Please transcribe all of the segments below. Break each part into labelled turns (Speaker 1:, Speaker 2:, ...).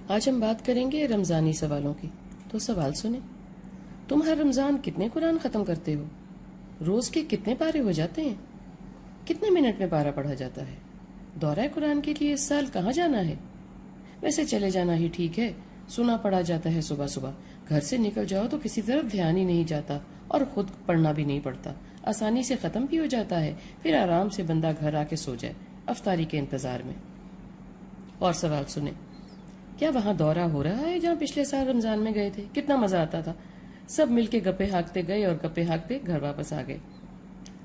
Speaker 1: آج ہم بات کریں گے رمضانی سوالوں کی۔ تو سوال سنیں۔ تم ہر رمضان کتنے قرآن ختم کرتے ہو؟ روز کے کتنے پارے ہو جاتے ہیں؟ کتنے منٹ میں پارہ پڑھا جاتا ہے؟ دورہ قرآن کے لیے اس سال کہاں جانا ہے؟ ویسے چلے جانا ہی ٹھیک ہے، سنا پڑا جاتا ہے صبح صبح، گھر سے نکل جاؤ تو کسی طرف دھیان ہی نہیں جاتا اور خود پڑھنا بھی نہیں پڑتا، آسانی سے ختم بھی ہو جاتا ہے، پھر آرام سے بندہ گھر آ کے سو جائے افطاری کے انتظار میں۔ اور سوال سنیں۔ کیا وہاں دورہ ہو رہا ہے جہاں پچھلے سال رمضان میں گئے تھے؟ کتنا مزہ آتا تھا، سب مل کے گپے ہانکتے گئے اور گپے ہانکتے گھر واپس آ گئے۔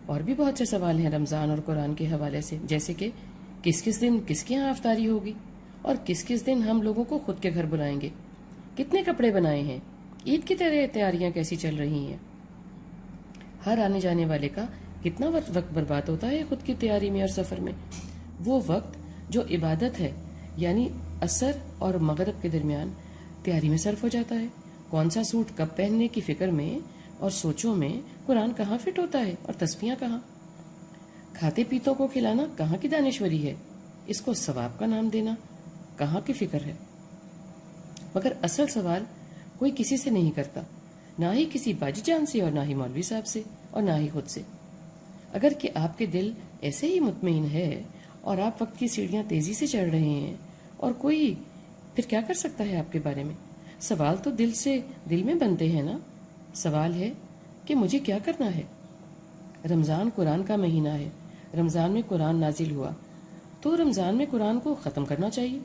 Speaker 1: اور بھی بہت سے سوال ہیں رمضان اور قرآن کے حوالے سے، جیسے کہ کس کس دن کس کے ہاں افطاری ہوگی، اور کس کس دن ہم لوگوں کو خود کے گھر بلائیں گے، کتنے کپڑے بنائے ہیں، عید کی طرح تیاریاں کیسی چل رہی ہیں، ہر آنے جانے والے کا کتنا وقت برباد ہوتا ہے خود کی تیاری میں اور سفر میں، وہ وقت جو عبادت ہے یعنی عصر اور مغرب کے درمیان تیاری میں صرف ہو جاتا ہے، کون سا سوٹ کب پہننے کی فکر میں اور سوچوں میں قرآن کہاں فٹ ہوتا ہے اور تسبیحاں کہاں، کھاتے پیتوں کو کھلانا کہاں کی دانشوری ہے، اس کو ثواب کا نام دینا کہاں کی فکر ہے۔ مگر اصل سوال کوئی کسی سے نہیں کرتا، نہ ہی کسی باجی جان سے اور نہ ہی مولوی صاحب سے اور نہ ہی خود سے۔ اگر کہ آپ کے دل ایسے ہی مطمئن ہے اور آپ وقت کی سیڑھیاں تیزی سے چڑھ رہے ہیں، اور کوئی پھر کیا کر سکتا ہے آپ کے بارے میں؟ سوال تو دل میں بنتے ہیں نا۔ سوال ہے کہ مجھے کیا کرنا ہے؟ رمضان قرآن کا مہینہ ہے، رمضان میں قرآن نازل ہوا، تو رمضان میں قرآن کو ختم کرنا چاہیے۔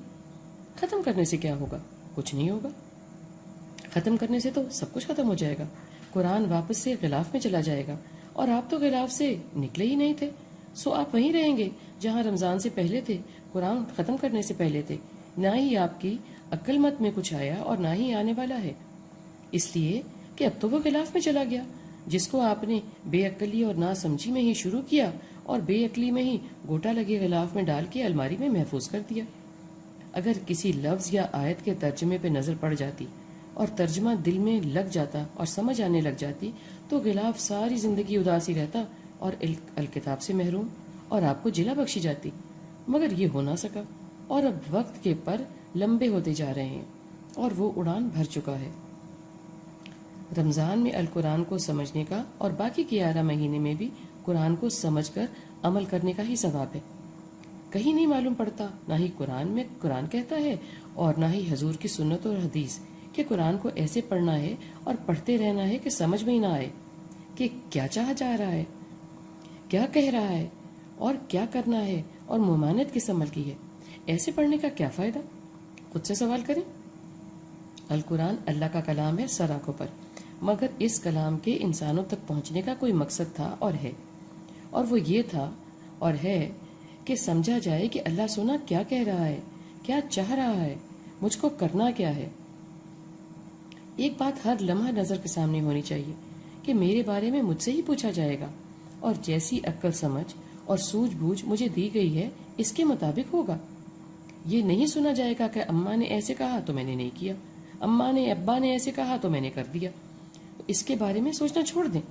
Speaker 1: ختم کرنے سے کیا ہوگا؟ کچھ نہیں ہوگا۔ ختم کرنے سے تو سب کچھ ختم ہو جائے گا، قرآن واپس سے غلاف میں چلا جائے گا، اور آپ تو غلاف سے نکلے ہی نہیں تھے، سو آپ وہیں رہیں گے جہاں رمضان سے پہلے تھے، قرآن ختم کرنے سے پہلے تھے۔ نہ ہی آپ کی عقل مت میں کچھ آیا اور نہ ہی آنے والا ہے، اس لیے کہ اب تو وہ غلاف میں چلا گیا جس کو آپ نے بے عقلی اور نا سمجھی میں ہی شروع کیا اور بے عقلی میں ہی گوٹا لگے غلاف میں ڈال کے الماری میں محفوظ کر دیا۔ اگر کسی لفظ یا آیت کے ترجمے پہ نظر پڑ جاتی اور ترجمہ دل میں لگ جاتا اور سمجھ آنے لگ جاتی تو غلاف ساری زندگی اداسی رہتا اور الکتاب سے محروم، اور آپ کو جلا بخشی جاتی، مگر یہ ہو نہ سکا، اور اب وقت کے پر لمبے ہوتے جا رہے ہیں اور وہ اڑان بھر چکا ہے۔ رمضان میں القرآن کو سمجھنے کا اور باقی کے 11 مہینے میں بھی قرآن کو سمجھ کر عمل کرنے کا ہی ثواب ہے۔ کہیں نہیں معلوم پڑتا، نہ ہی قرآن میں قرآن کہتا ہے اور نہ ہی حضور کی سنت اور حدیث کہ قرآن کو ایسے پڑھنا ہے اور پڑھتے رہنا ہے کہ سمجھ میں ہی نہ آئے کہ کیا چاہا جا رہا ہے، کیا کہہ رہا ہے اور کیا کرنا ہے اور ممانعت کس عمل کی ہے۔ ایسے پڑھنے کا کیا فائدہ؟ خود سے سوال کریں۔ القرآن اللہ کا کلام ہے سر آنکھوں پر، مگر اس کلام کے انسانوں تک پہنچنے کا کوئی مقصد تھا اور ہے، اور وہ یہ تھا اور ہے کہ سمجھا جائے کہ اللہ سنا کیا کہہ رہا ہے، کیا چاہ رہا ہے، مجھ کو کرنا کیا ہے۔ ایک بات ہر لمحہ نظر کے سامنے ہونی چاہیے کہ میرے بارے میں مجھ سے ہی پوچھا جائے گا، اور جیسی عقل سمجھ اور سوجھ بوجھ مجھے دی گئی ہے اس کے مطابق ہوگا۔ یہ نہیں سنا جائے گا کہ اماں نے ایسے کہا تو میں نے نہیں کیا، اماں نے ابا نے ایسے کہا تو میں نے کر دیا۔ اس کے بارے میں سوچنا چھوڑ دیں،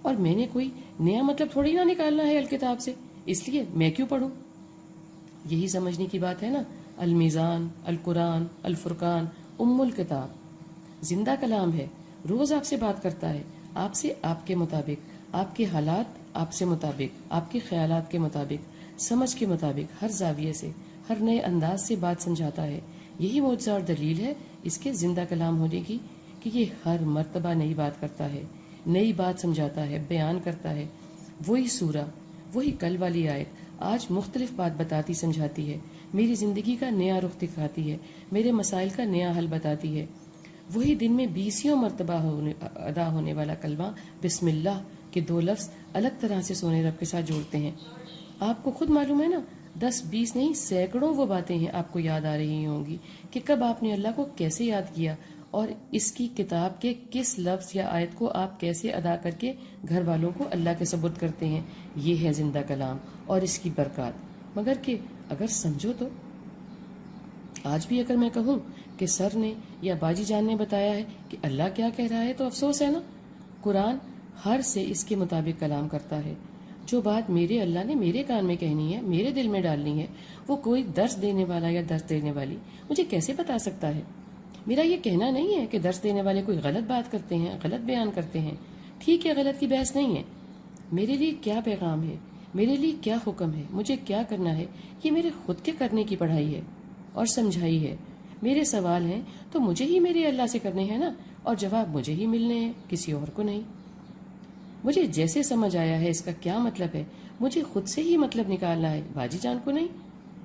Speaker 1: اور میں نے کوئی نیا مطلب تھوڑی نہ نکالنا ہے الکتاب سے، اس لیے میں کیوں پڑھوں؟ یہی سمجھنے کی بات ہے نا۔ المیزان، القرآن، الفرقان، ام الکتاب زندہ کلام ہے، روز آپ سے بات کرتا ہے، آپ سے آپ کے مطابق، آپ کے حالات آپ سے مطابق، آپ کے خیالات کے مطابق، سمجھ کے مطابق، ہر زاویے سے، ہر نئے انداز سے بات سمجھاتا ہے۔ یہی معجزہ اور دلیل ہے اس کے زندہ کلام ہونے کی کہ یہ ہر مرتبہ نئی بات کرتا ہے، نئی بات سمجھاتا ہے، بیان کرتا ہے۔ وہی سورہ، وہی کل والی آیت آج مختلف بات بتاتی سمجھاتی ہے، میری زندگی کا نیا رخ دکھاتی ہے، میرے مسائل کا نیا حل بتاتی ہے۔ وہی دن میں 20 مرتبہ ادا ہونے والا کلمہ بسم اللہ کے 2 لفظ الگ طرح سے سونے رب کے ساتھ جوڑتے ہیں۔ آپ کو خود معلوم ہے نا، 10 20 نہیں سینکڑوں وہ باتیں ہیں آپ کو یاد آ رہی ہوں گی کہ کب آپ نے اللہ کو کیسے یاد کیا، اور اس کی کتاب کے کس لفظ یا آیت کو آپ کیسے ادا کر کے گھر والوں کو اللہ کے سپرد کرتے ہیں۔ یہ ہے زندہ کلام اور اس کی برکات، مگر کہ اگر سمجھو تو۔ آج بھی اگر میں کہوں کہ سر نے یا باجی جان نے بتایا ہے کہ اللہ کیا کہہ رہا ہے تو افسوس ہے نا۔ قرآن ہر سے اس کے مطابق کلام کرتا ہے، جو بات میرے اللہ نے میرے کان میں کہنی ہے، میرے دل میں ڈالنی ہے، وہ کوئی درس دینے والا یا درس دینے والی مجھے کیسے بتا سکتا ہے؟ میرا یہ کہنا نہیں ہے کہ درس دینے والے کوئی غلط بات کرتے ہیں، غلط بیان کرتے ہیں، ٹھیک ہے، غلط کی بحث نہیں ہے۔ میرے لیے کیا پیغام ہے، میرے لیے کیا حکم ہے، مجھے کیا کرنا ہے، یہ میرے خود کے کرنے کی پڑھائی ہے اور سمجھائی ہے۔ میرے سوال ہیں تو مجھے ہی میرے اللہ سے کرنے ہیں نا، اور جواب مجھے ہی ملنے ہیں، کسی اور کو نہیں۔ مجھے جیسے سمجھ آیا ہے اس کا کیا مطلب ہے، مجھے خود سے ہی مطلب نکالنا ہے، باجی جان کو نہیں۔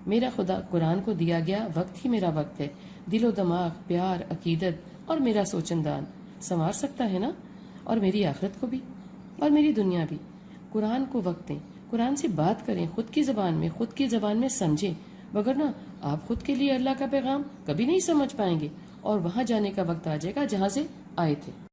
Speaker 1: میرا خدا قرآن کو دیا گیا وقت ہی میرا وقت ہے، دل و دماغ، پیار، عقیدت اور میرا سوچندان سنوار سکتا ہے نا، اور میری آخرت کو بھی اور میری دنیا بھی۔ قرآن کو وقت دیں، قرآن سے بات کریں، خود کی زبان میں سمجھیں، وگرنہ آپ خود کے لیے اللہ کا پیغام کبھی نہیں سمجھ پائیں گے، اور وہاں جانے کا وقت آ جائے گا جہاں سے آئے تھے۔